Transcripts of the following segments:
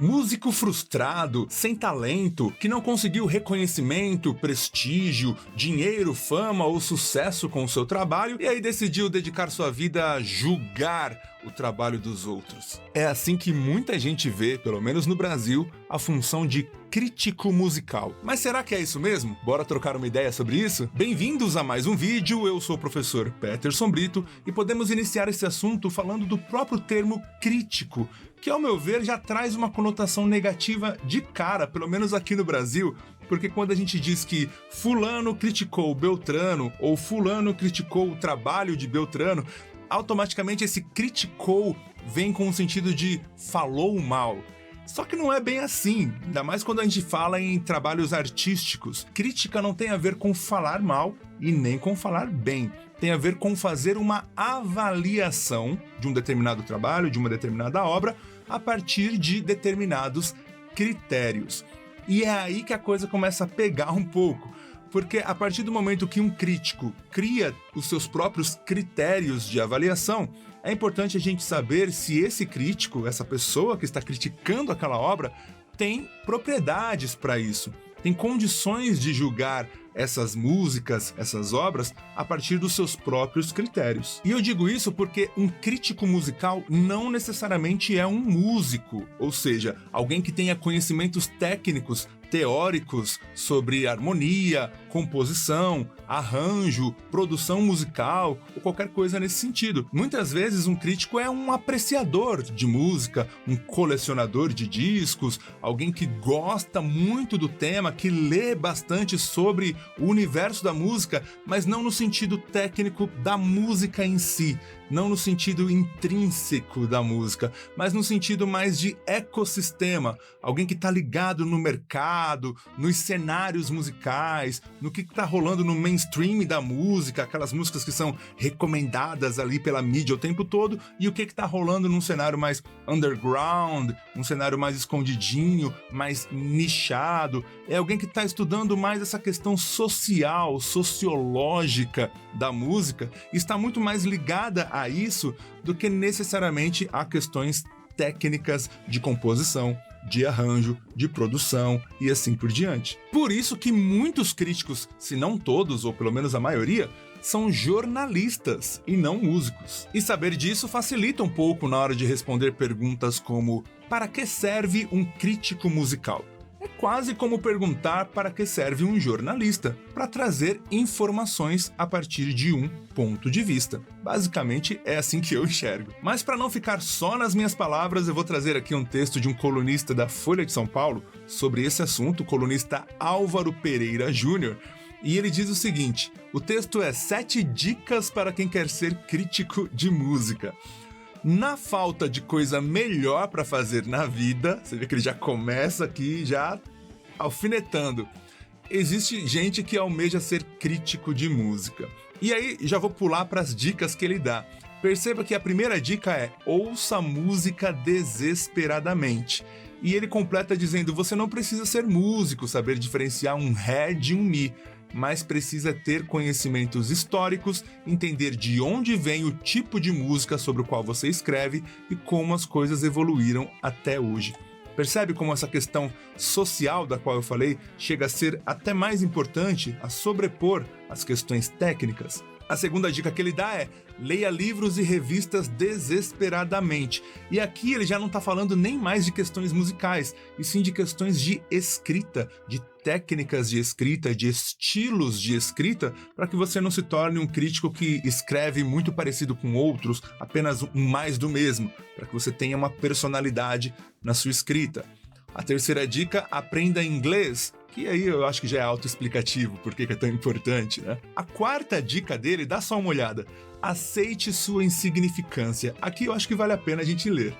Músico frustrado, sem talento, que não conseguiu reconhecimento, prestígio, dinheiro, fama ou sucesso com o seu trabalho e aí decidiu dedicar sua vida a julgar o trabalho dos outros. É assim que muita gente vê, pelo menos no Brasil, a função de crítico musical. Mas será que é isso mesmo? Bora trocar uma ideia sobre isso? Bem-vindos a mais um vídeo, eu sou o professor Peterson Brito e podemos iniciar esse assunto falando do próprio termo crítico, que ao meu ver já traz uma conotação negativa de cara, pelo menos aqui no Brasil, porque quando a gente diz que fulano criticou Beltrano ou fulano criticou o trabalho de Beltrano, automaticamente esse criticou vem com o sentido de falou mal. Só que não é bem assim, ainda mais quando a gente fala em trabalhos artísticos. Crítica não tem a ver com falar mal e nem com falar bem. Tem a ver com fazer uma avaliação de um determinado trabalho, de uma determinada obra, a partir de determinados critérios. E é aí que a coisa começa a pegar um pouco. Porque a partir do momento que um crítico cria os seus próprios critérios de avaliação, é importante a gente saber se esse crítico, essa pessoa que está criticando aquela obra, tem propriedades para isso, tem condições de julgar essas músicas, essas obras, a partir dos seus próprios critérios. E eu digo isso porque um crítico musical não necessariamente é um músico, ou seja, alguém que tenha conhecimentos técnicos, teóricos sobre harmonia, composição, arranjo, produção musical ou qualquer coisa nesse sentido. Muitas vezes um crítico é um apreciador de música, um colecionador de discos, alguém que gosta muito do tema, que lê bastante sobre o universo da música, mas não no sentido técnico da música em si, não no sentido intrínseco da música, mas no sentido mais de ecossistema, alguém que está ligado no mercado, nos cenários musicais, no que está rolando no mainstream da música, aquelas músicas que são recomendadas ali pela mídia o tempo todo, e o que está rolando num cenário mais underground, um cenário mais escondidinho, mais nichado. É alguém que está estudando mais essa questão social, sociológica da música, e está muito mais ligada a isso do que necessariamente a questões técnicas de composição, de arranjo, de produção e assim por diante. Por isso que muitos críticos, se não todos, ou pelo menos a maioria, são jornalistas e não músicos. E saber disso facilita um pouco na hora de responder perguntas como: para que serve um crítico musical? É quase como perguntar para que serve um jornalista, para trazer informações a partir de um ponto de vista. Basicamente é assim que eu enxergo. Mas para não ficar só nas minhas palavras, eu vou trazer aqui um texto de um colunista da Folha de São Paulo sobre esse assunto, o colunista Álvaro Pereira Júnior, e ele diz o seguinte: o texto é 7 dicas para quem quer ser crítico de música. Na falta de coisa melhor para fazer na vida, você vê que ele já começa aqui, já alfinetando. Existe gente que almeja ser crítico de música. E aí, já vou pular para as dicas que ele dá. Perceba que a primeira dica é: ouça música desesperadamente. E ele completa dizendo: você não precisa ser músico, saber diferenciar um ré de um mi, mas precisa ter conhecimentos históricos, entender de onde vem o tipo de música sobre o qual você escreve e como as coisas evoluíram até hoje. Percebe como essa questão social da qual eu falei chega a ser até mais importante, a sobrepor as questões técnicas? A segunda dica que ele dá é: leia livros e revistas desesperadamente. E aqui ele já não está falando nem mais de questões musicais, e sim de questões de escrita, de técnicas de escrita, de estilos de escrita, para que você não se torne um crítico que escreve muito parecido com outros, apenas um mais do mesmo, para que você tenha uma personalidade na sua escrita. A terceira dica: aprenda inglês, que aí eu acho que já é autoexplicativo por que é tão importante, né? A quarta dica dele, dá só uma olhada: aceite sua insignificância. Aqui eu acho que vale a pena a gente ler.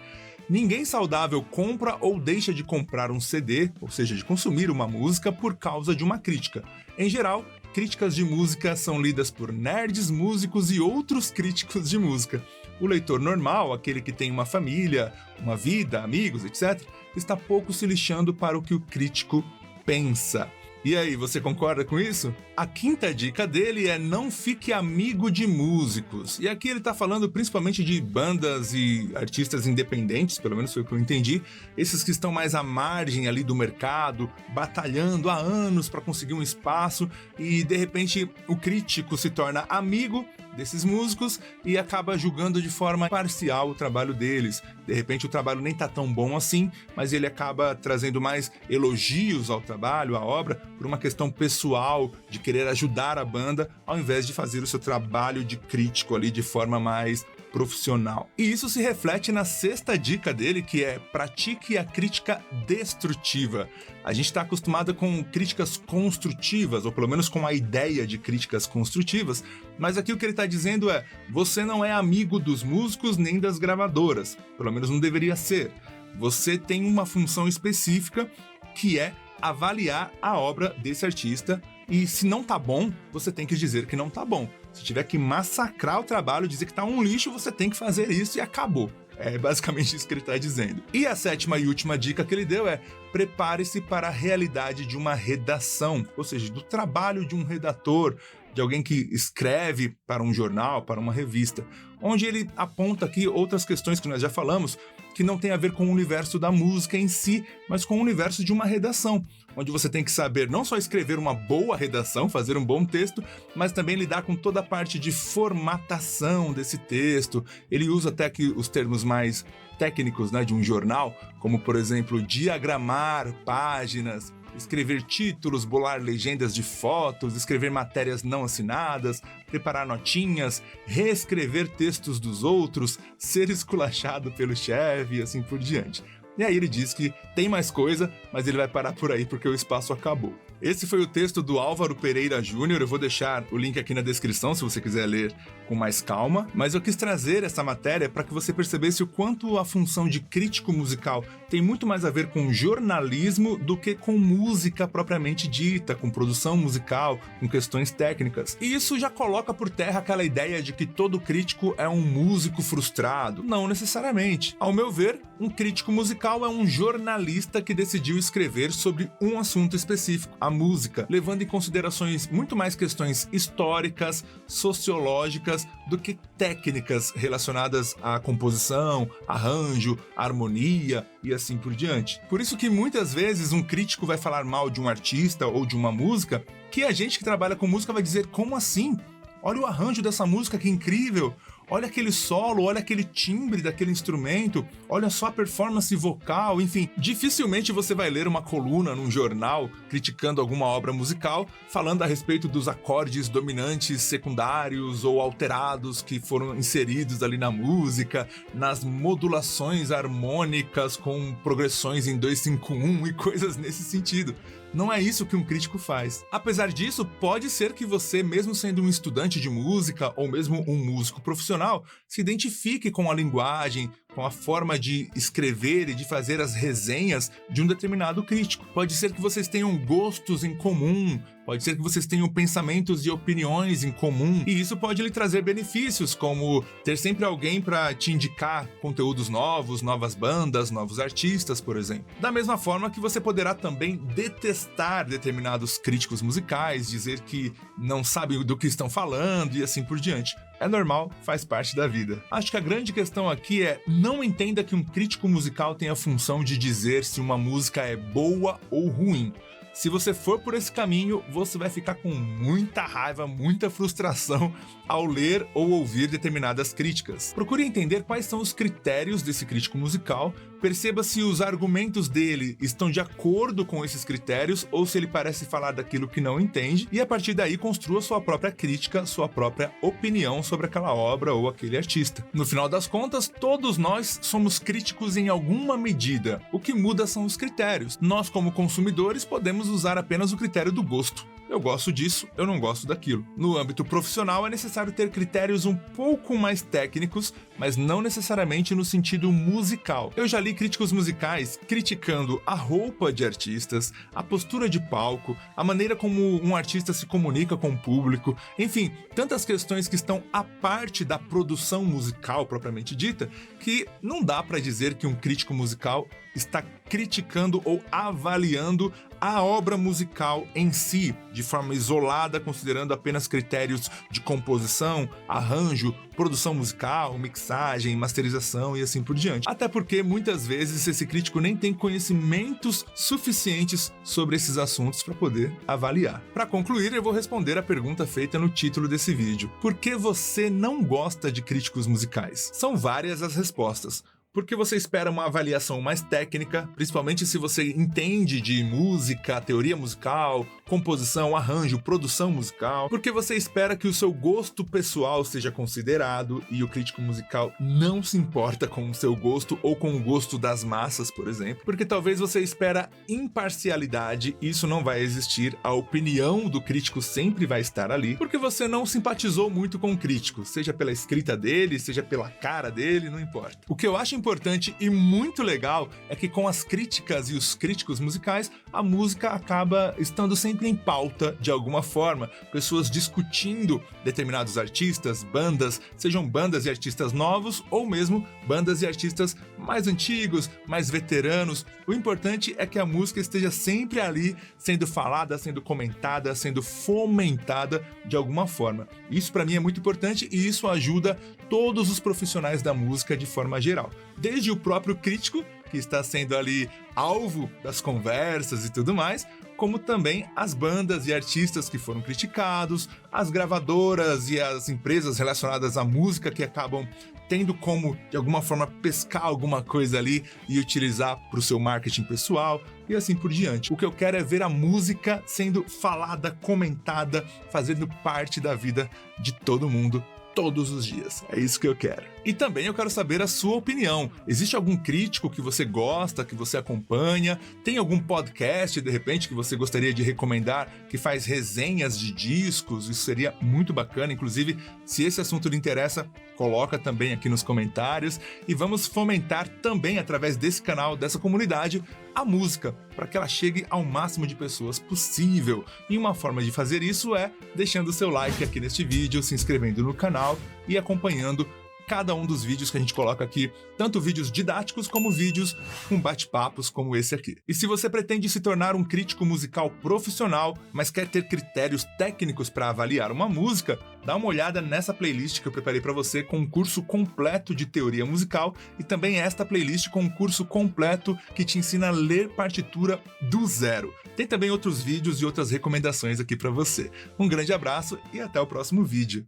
Ninguém saudável compra ou deixa de comprar um CD, ou seja, de consumir uma música, por causa de uma crítica. Em geral, críticas de música são lidas por nerds, músicos e outros críticos de música. O leitor normal, aquele que tem uma família, uma vida, amigos, etc., está pouco se lixando para o que o crítico pensa. E aí, você concorda com isso? A quinta dica dele é não fique amigo de músicos. E aqui ele tá falando principalmente de bandas e artistas independentes, pelo menos foi o que eu entendi. Esses que estão mais à margem ali do mercado, batalhando há anos para conseguir um espaço e de repente o crítico se torna amigo desses músicos e acaba julgando de forma parcial o trabalho deles. De repente o trabalho nem tá tão bom assim, mas ele acaba trazendo mais elogios ao trabalho, à obra, por uma questão pessoal de querer ajudar a banda, ao invés de fazer o seu trabalho de crítico ali de forma mais profissional. E isso se reflete na sexta dica dele, que é pratique a crítica destrutiva. A gente está acostumado com críticas construtivas, ou pelo menos com a ideia de críticas construtivas, mas aqui o que ele está dizendo é: você não é amigo dos músicos nem das gravadoras, pelo menos não deveria ser. Você tem uma função específica que é avaliar a obra desse artista, e se não tá bom, você tem que dizer que não tá bom. Se tiver que massacrar o trabalho, dizer que tá um lixo, você tem que fazer isso e acabou. É basicamente isso que ele está dizendo. E a sétima e última dica que ele deu é: prepare-se para a realidade de uma redação, ou seja, do trabalho de um redator, de alguém que escreve para um jornal, para uma revista, onde ele aponta aqui outras questões que nós já falamos, que não tem a ver com o universo da música em si, mas com o universo de uma redação, onde você tem que saber não só escrever uma boa redação, fazer um bom texto, mas também lidar com toda a parte de formatação desse texto. Ele usa até aqui os termos mais técnicos, né, de um jornal, como, por exemplo, diagramar páginas, escrever títulos, bolar legendas de fotos, escrever matérias não assinadas, preparar notinhas, reescrever textos dos outros, ser esculachado pelo chefe e assim por diante. E aí ele diz que tem mais coisa, mas ele vai parar por aí porque o espaço acabou. Esse foi o texto do Álvaro Pereira Júnior. Eu vou deixar o link aqui na descrição se você quiser ler com mais calma, mas eu quis trazer essa matéria para que você percebesse o quanto a função de crítico musical tem muito mais a ver com jornalismo do que com música propriamente dita, com produção musical, com questões técnicas. E isso já coloca por terra aquela ideia de que todo crítico é um músico frustrado. Não necessariamente. Ao meu ver, um crítico musical é um jornalista que decidiu escrever sobre um assunto específico, a música, levando em considerações muito mais questões históricas, sociológicas, do que técnicas relacionadas à composição, arranjo, harmonia e assim por diante. Por isso que muitas vezes um crítico vai falar mal de um artista ou de uma música, que a gente que trabalha com música vai dizer: como assim? Olha o arranjo dessa música, que incrível! Olha aquele solo, olha aquele timbre daquele instrumento, olha só a performance vocal, enfim. Dificilmente você vai ler uma coluna num jornal criticando alguma obra musical, falando a respeito dos acordes dominantes secundários ou alterados que foram inseridos ali na música, nas modulações harmônicas com progressões em 2/5/1 e coisas nesse sentido. Não é isso que um crítico faz. Apesar disso, pode ser que você, mesmo sendo um estudante de música ou mesmo um músico profissional, se identifique com a linguagem, com a forma de escrever e de fazer as resenhas de um determinado crítico. Pode ser que vocês tenham gostos em comum, pode ser que vocês tenham pensamentos e opiniões em comum, e isso pode lhe trazer benefícios, como ter sempre alguém para te indicar conteúdos novos, novas bandas, novos artistas, por exemplo. Da mesma forma que você poderá também detestar determinados críticos musicais, dizer que não sabem do que estão falando e assim por diante. É normal, faz parte da vida. Acho que a grande questão aqui é: não entenda que um crítico musical tem a função de dizer se uma música é boa ou ruim. Se você for por esse caminho, você vai ficar com muita raiva, muita frustração ao ler ou ouvir determinadas críticas. Procure entender quais são os critérios desse crítico musical, perceba se os argumentos dele estão de acordo com esses critérios ou se ele parece falar daquilo que não entende, e a partir daí construa sua própria crítica, sua própria opinião sobre aquela obra ou aquele artista. No final das contas, todos nós somos críticos em alguma medida. O que muda são os critérios. Nós, como consumidores, podemos usar apenas o critério do gosto. Eu gosto disso, eu não gosto daquilo. No âmbito profissional, é necessário ter critérios um pouco mais técnicos, mas não necessariamente no sentido musical. Eu já li críticos musicais criticando a roupa de artistas, a postura de palco, a maneira como um artista se comunica com o público, enfim, tantas questões que estão à parte da produção musical propriamente dita, que não dá para dizer que um crítico musical está criticando ou avaliando a obra musical em si, de forma isolada, considerando apenas critérios de composição, arranjo, produção musical, mixagem, masterização e assim por diante. Até porque, muitas vezes, esse crítico nem tem conhecimentos suficientes sobre esses assuntos para poder avaliar. Para concluir, eu vou responder a pergunta feita no título desse vídeo. Por que você não gosta de críticos musicais? São várias as respostas. Porque você espera uma avaliação mais técnica, principalmente se você entende de música, teoria musical, composição, arranjo, produção musical. Porque você espera que o seu gosto pessoal seja considerado e o crítico musical não se importa com o seu gosto ou com o gosto das massas, por exemplo. Porque talvez você espera imparcialidade e isso não vai existir. A opinião do crítico sempre vai estar ali. Porque você não simpatizou muito com o crítico, seja pela escrita dele, seja pela cara dele, não importa. O que eu acho importante e muito legal é que com as críticas e os críticos musicais, a música acaba estando sempre em pauta de alguma forma, pessoas discutindo determinados artistas, bandas, sejam bandas e artistas novos ou mesmo bandas e artistas mais antigos, mais veteranos. O importante é que a música esteja sempre ali, sendo falada, sendo comentada, sendo fomentada de alguma forma. Isso para mim é muito importante e isso ajuda todos os profissionais da música de forma geral. Desde o próprio crítico, que está sendo ali alvo das conversas e tudo mais, como também as bandas e artistas que foram criticados, as gravadoras e as empresas relacionadas à música que acabam tendo como, de alguma forma, pescar alguma coisa ali e utilizar para o seu marketing pessoal e assim por diante. O que eu quero é ver a música sendo falada, comentada, fazendo parte da vida de todo mundo, todos os dias. É isso que eu quero. E também eu quero saber a sua opinião. Existe algum crítico que você gosta, que você acompanha? Tem algum podcast, de repente, que você gostaria de recomendar, que faz resenhas de discos? Isso seria muito bacana. Inclusive, se esse assunto lhe interessa, coloca também aqui nos comentários. E vamos fomentar também, através desse canal, dessa comunidade, a música, para que ela chegue ao máximo de pessoas possível. E uma forma de fazer isso é deixando o seu like aqui neste vídeo, se inscrevendo no canal e acompanhando cada um dos vídeos que a gente coloca aqui, tanto vídeos didáticos como vídeos com bate-papos como esse aqui. E se você pretende se tornar um crítico musical profissional, mas quer ter critérios técnicos para avaliar uma música, dá uma olhada nessa playlist que eu preparei para você com um curso completo de teoria musical e também esta playlist com um curso completo que te ensina a ler partitura do zero. Tem também outros vídeos e outras recomendações aqui para você. Um grande abraço e até o próximo vídeo.